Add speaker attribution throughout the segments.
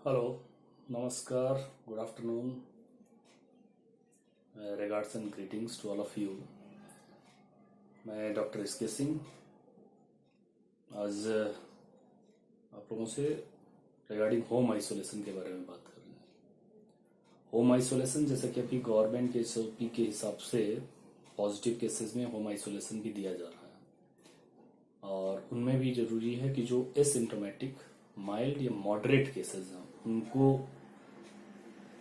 Speaker 1: Hello, नमस्कार, good afternoon, regards and greetings to all of you. मैं doctor S के सिंह आज आप लोगों से रिगार्डिंग होम आइसोलेशन के बारे में बात कर रहे हैं। होम आइसोलेशन जैसे कि अभी गवर्नमेंट के एसओपी के हिसाब से पॉजिटिव केसेस में होम आइसोलेशन भी दिया जा रहा है और उनमें भी जरूरी है कि जो एसिम्टोमेटिक माइल्ड या मॉडरेट केसेस हैं उनको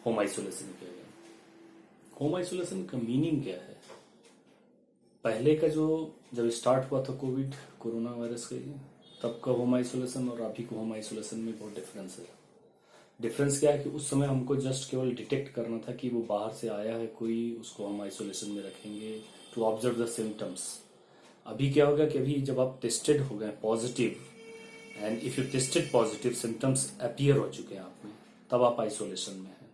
Speaker 1: होम आइसोलेशन किया गया। होम आइसोलेशन का मीनिंग क्या है? पहले का जो जब स्टार्ट हुआ था कोरोना वायरस का तब का होम आइसोलेशन और अभी के होम आइसोलेशन में बहुत डिफरेंस है। डिफरेंस क्या है कि उस समय हमको जस्ट केवल डिटेक्ट करना था कि वो बाहर से आया है कोई, उसको हम आइसोलेशन में रखेंगे टू ऑब्जर्व द सिम्टम्स। अभी क्या होगा कि अभी जब आप टेस्टेड हो गए positive and if you tested positive, symptoms appear हो चुके हैं आप में, तब आप आइसोलेशन में हैं।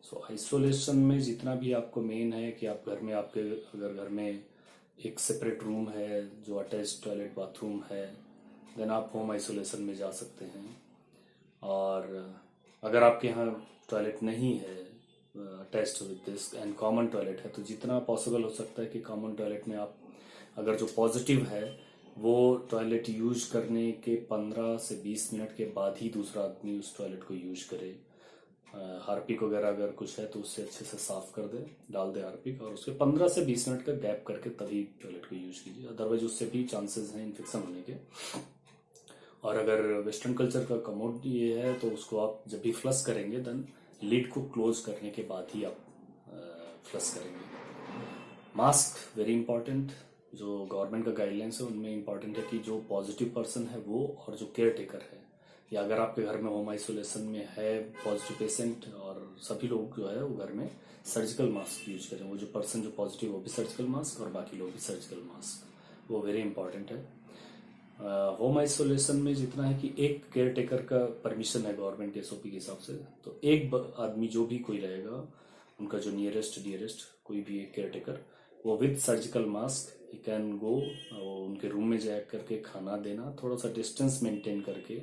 Speaker 1: सो आइसोलेशन में जितना भी आपको मेन है कि आप घर में, आपके अगर घर में एक सेपरेट रूम है जो अटैच टॉयलेट बाथरूम है, देन आप होम आइसोलेशन में जा सकते हैं। और अगर आपके यहाँ टॉयलेट नहीं है attached with this and common toilet है, तो जितना पॉसिबल हो सकता है कि कॉमन टॉयलेट में आप, अगर जो पॉजिटिव है वो टॉयलेट यूज करने के 15 से 20 मिनट के बाद ही दूसरा आदमी उस टॉयलेट को यूज करे। हार्पिक वगैरह अगर कुछ है तो उससे अच्छे से साफ कर दे, डाल दे हार्पिक, और उसके 15 से 20 मिनट का गैप करके तभी टॉयलेट को यूज कीजिए, अदरवाइज उससे भी चांसेस हैं इन्फेक्शन होने के। और अगर वेस्टर्न कल्चर का कमोड ये है तो उसको आप जब भी फ्लश करेंगे देन लिड को क्लोज करने के बाद ही आप फ्लश करेंगे। मास्क वेरी इंपॉर्टेंट, जो गवर्नमेंट का गाइडलाइंस है उनमें इंपॉर्टेंट है कि जो पॉजिटिव पर्सन है वो और जो केयर टेकर है, या अगर आपके घर में होम आइसोलेशन में है पॉजिटिव पेशेंट, और सभी लोग जो है वो घर में सर्जिकल मास्क यूज करें। वो जो पर्सन जो पॉजिटिव वो भी सर्जिकल मास्क और बाकी लोग भी सर्जिकल मास्क, वो वेरी इंपॉर्टेंट है। होम आइसोलेशन में जितना है कि एक केयर टेकर का परमिशन है गवर्नमेंट के एसओपी के हिसाब से, तो एक आदमी जो भी कोई रहेगा उनका जो नियरेस्ट डियरेस्ट कोई भी एक केयर टेकर, वो with surgical mask he can go उनके रूम में जा करके खाना देना, थोड़ा सा डिस्टेंस मेंटेन करके।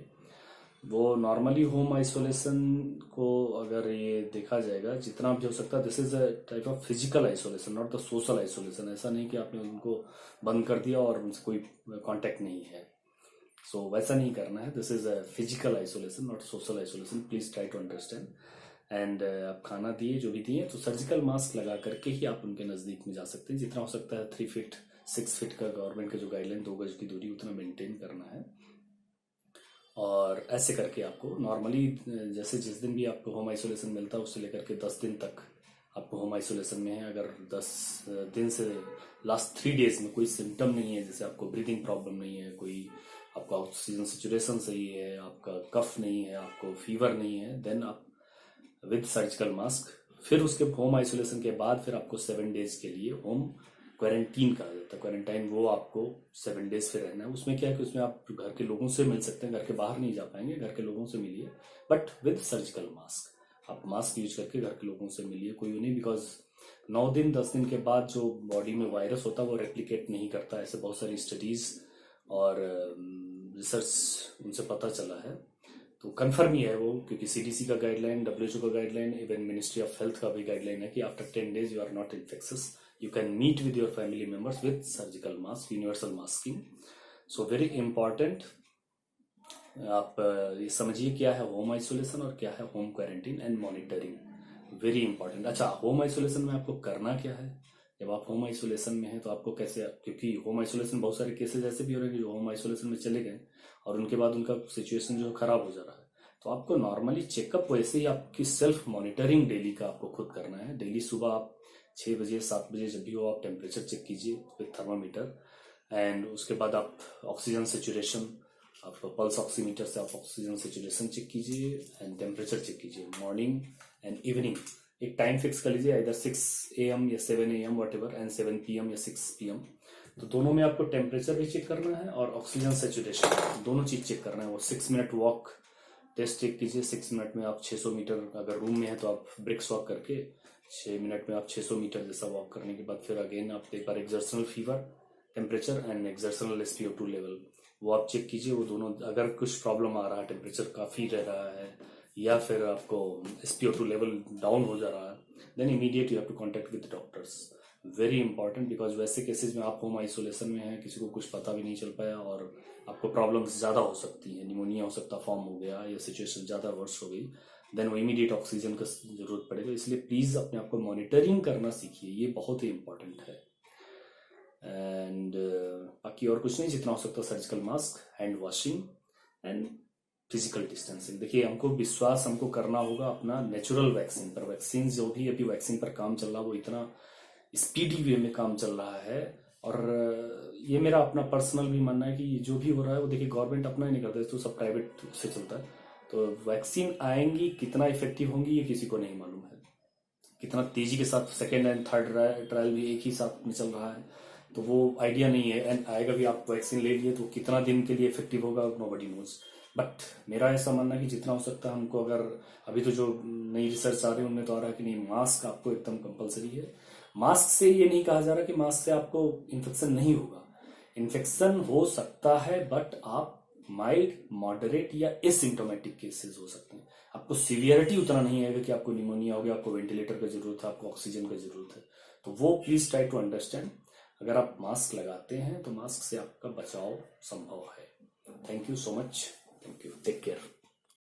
Speaker 1: वो नॉर्मली होम आइसोलेशन को अगर ये देखा जाएगा जितना भी हो सकता है, this is a type of physical isolation, not the social isolation. ऐसा नहीं कि आपने उनको बंद कर दिया और उनसे कोई कांटेक्ट नहीं है, सो वैसा नहीं करना है। This is a physical isolation not social isolation, please try to understand. And आप खाना दिए जो भी दिए तो सर्जिकल मास्क लगा करके ही आप उनके नज़दीक में जा सकते हैं। जितना हो सकता है 3 फीट 6 फीट का गवर्नमेंट का जो गाइडलाइन 2 गज की दूरी उतना मेंटेन करना है। और ऐसे करके आपको नॉर्मली जैसे जिस दिन भी आपको होम आइसोलेशन मिलता है उससे लेकर के 10 दिन तक आपको होम आइसोलेशन में है। अगर 10 दिन से लास्ट 3 डेज में कोई सिम्टम नहीं है, जैसे आपको ब्रीदिंग प्रॉब्लम नहीं है, कोई आपका ऑक्सीजन सेचुरेशन सही है, आपका कफ नहीं है, आपको फीवर नहीं है, देन आप विद सर्जिकल मास्क, फिर उसके होम आइसोलेशन के बाद फिर आपको 7 डेज के लिए होम क्वारंटीन कहा जाता है। क्वारंटाइन वो आपको 7 डेज फिर रहना है। उसमें क्या है कि उसमें आप घर के लोगों से मिल सकते हैं, घर के बाहर नहीं जा पाएंगे, घर के लोगों से मिलिए बट विद सर्जिकल मास्क। आप मास्क यूज करके घर के लोगों से मिलिए, कोई नहीं, बिकॉज 9 दिन 10 दिन के बाद जो बॉडी में वायरस होता है वो रेप्लिकेट नहीं करता। ऐसे बहुत सारी स्टडीज और रिसर्च उनसे पता चला है, तो कंफर्म ही है वो, क्योंकि सीडीसी का गाइडलाइन, डब्ल्यूएचओ का guideline, even ministry of health का भी गाइडलाइन है कि after 10 days you are not infectious, you can meet with your family members with surgical mask, universal masking. So very important, आप ये समझिए क्या है होम आइसोलेशन और क्या है home quarantine and monitoring, very important. अच्छा, होम आइसोलेशन में आपको करना क्या है? जब आप होम आइसोलेशन में हैं तो आपको कैसे, क्योंकि होम आइसोलेशन बहुत सारे केसेस ऐसे भी हो रहे हैं जो होम आइसोलेशन में चले गए और उनके बाद उनका सिचुएशन जो खराब हो जा रहा है, तो आपको नॉर्मली चेकअप वैसे ही आपकी सेल्फ मॉनिटरिंग डेली का आपको खुद करना है। डेली सुबह आप 6 बजे 7 बजे जब भी हो आप टेम्परेचर चेक कीजिए विथ थर्मामीटर, एंड उसके बाद आप ऑक्सीजन सेचुरेशन, आप पल्स ऑक्सीमीटर से आप ऑक्सीजन सेचुरेशन चेक कीजिए एंड टेम्परेचर चेक कीजिए मॉर्निंग एंड इवनिंग। एक टाइम फिक्स कर लीजिए, इधर 6 AM या 7 AM what ever, and 7 PM या 6 PM, तो दोनों में आपको टेम्परेचर भी चेक करना है और ऑक्सीजन सेचुरेशन, दोनों चीज चेक करना है। वो 6 मिनट वॉक टेस्ट चेक कीजिए, 6 मिनट में आप 600 मीटर, अगर रूम में है तो आप ब्रिक्स वॉक करके 6 मिनट में आप 600 मीटर जैसा वॉक करने के बाद फिर अगेन आप एक बार exertional fever temperature and exertional SpO2 level वो आप चेक कीजिए। वो दोनों, अगर कुछ प्रॉब्लम आ रहा है, टेम्परेचर काफ़ी रह रहा है या फिर आपको SpO2 लेवल डाउन हो जा रहा है, then immediate you have to contact with doctors. Very important, because वैसे केसेस में आप होम आइसोलेशन में हैं, किसी को कुछ पता भी नहीं चल पाया और आपको प्रॉब्लम्स ज़्यादा हो सकती है, निमोनिया हो सकता फॉर्म हो गया या सिचुएशन ज़्यादा वर्स हो गई, देन वो इमीडिएट ऑक्सीजन का जरूरत पड़ेगा। इसलिए प्लीज़ अपने आप को मॉनिटरिंग करना सीखिए, ये बहुत ही इंपॉर्टेंट है। एंड बाकी और कुछ नहीं, जितना हो सकता surgical mask, hand washing and physical distancing. देखिए हमको विश्वास हमको करना होगा अपना नेचुरल वैक्सीन पर। वैक्सीन जो भी अभी वैक्सीन पर काम चल रहा है वो इतना स्पीडी वे में काम चल रहा है, और ये मेरा अपना पर्सनल भी मानना है कि ये जो भी हो रहा है वो देखिए गवर्नमेंट अपना ही नहीं करता, तो सब प्राइवेट से चलता है। तो वैक्सीन आएंगी, कितना इफेक्टिव होंगी ये किसी को नहीं मालूम है, कितना तेजी के साथ सेकेंड एंड थर्ड ट्रायल भी एक ही साथ में चल रहा है, तो वो आइडिया नहीं है। एंड आएगा भी, आप वैक्सीन ले लिए तो कितना दिन के लिए इफेक्टिव होगा नोबडी नोज। बट मेरा ऐसा मानना है कि जितना हो सकता है हमको, अगर अभी तो जो नई रिसर्च आ रही है उनमें तो आ रहा है कि नहीं, मास्क आपको एकदम कंपलसरी है। मास्क से ये नहीं कहा जा रहा कि मास्क से आपको इन्फेक्शन नहीं होगा, इन्फेक्शन हो सकता है, बट आप माइल्ड, मॉडरेट या एसिम्टोमेटिक केसेस हो सकते हैं। आपको सीवियरिटी उतना नहीं आएगा कि आपको निमोनिया हो गया, आपको वेंटिलेटर की जरूरत है, आपको ऑक्सीजन की जरूरत है। तो वो प्लीज ट्राई टू अंडरस्टैंड। अगर आप मास्क लगाते हैं तो मास्क से आपका बचाव संभव है। Thank you so much, thank you, take care.